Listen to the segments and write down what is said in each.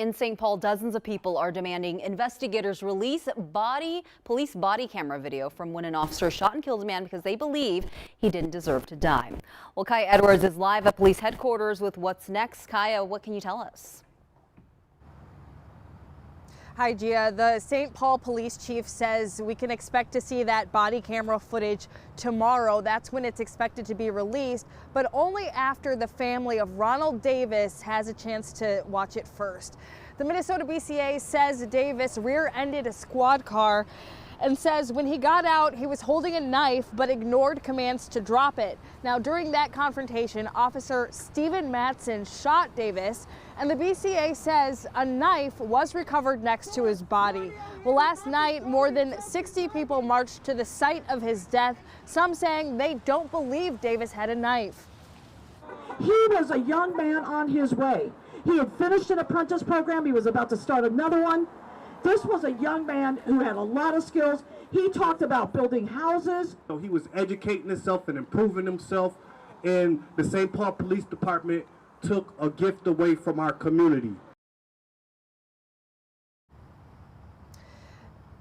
In St. Paul, dozens of people are demanding investigators release police body camera video from when an officer shot and killed a man because they believe he didn't deserve to die. Well, Kaya Edwards is live at police headquarters with what's next. Kaya, what can you tell us? Hi, Gia. The St. Paul police chief says we can expect to see that body camera footage tomorrow. That's when it's expected to be released, but only after the family of Ronald Davis has a chance to watch it first. The Minnesota BCA says Davis rear-ended a squad car and says when he got out, he was holding a knife but ignored commands to drop it. Now, during that confrontation, Officer Stephen Matson shot Davis, and the BCA says a knife was recovered next to his body. Well, last night, more than 60 people marched to the site of his death, some saying they don't believe Davis had a knife. He was a young man on his way. He had finished an apprentice program. He was about to start another one. This was a young man who had a lot of skills. He talked about building houses. So he was educating himself and improving himself, and the St. Paul Police Department took a gift away from our community.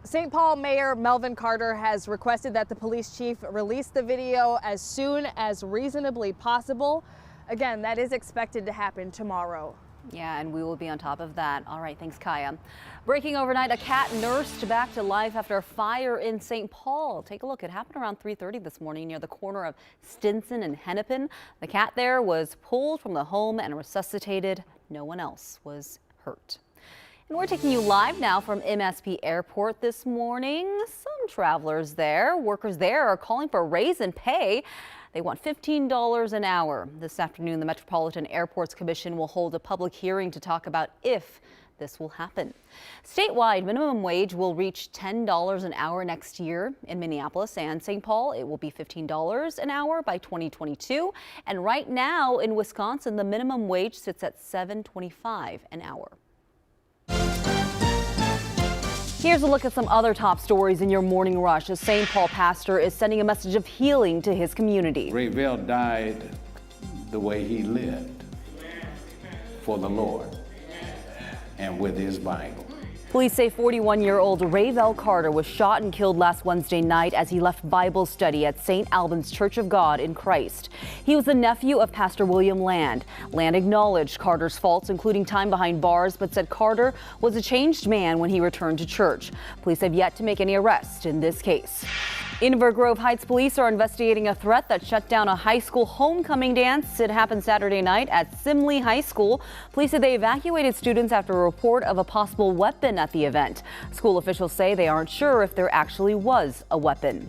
St. Paul Mayor Melvin Carter has requested that the police chief release the video as soon as reasonably possible. Again, that is expected to happen tomorrow. Yeah, and we will be on top of that. All right, thanks, Kaya. Breaking overnight, a cat nursed back to life after a fire in St. Paul. Take a look. It happened around 3:30 this morning near the corner of Stinson and Hennepin. The cat there was pulled from the home and resuscitated. No one else was hurt. And we're taking you live now from MSP Airport this morning. Some travelers there, workers there, are calling for a raise in pay. They want $15 an hour. This afternoon, the Metropolitan Airports Commission will hold a public hearing to talk about if this will happen. Statewide, minimum wage will reach $10 an hour next year. In Minneapolis and St. Paul, it will be $15 an hour by 2022. And right now in Wisconsin, the minimum wage sits at $7.25 an hour. Here's a look at some other top stories in your morning rush. A St. Paul pastor is sending a message of healing to his community. Rayvell died the way he lived, for the Lord and with his Bible. Police say 41-year-old Rayvell Carter was shot and killed last Wednesday night as he left Bible study at St. Albans Church of God in Christ. He was the nephew of Pastor William Land. Land acknowledged Carter's faults, including time behind bars, but said Carter was a changed man when he returned to church. Police have yet to make any arrests in this case. Inver Grove Heights police are investigating a threat that shut down a high school homecoming dance. It happened Saturday night at Simley High School. Police said they evacuated students after a report of a possible weapon at the event. School officials say they aren't sure if there actually was a weapon.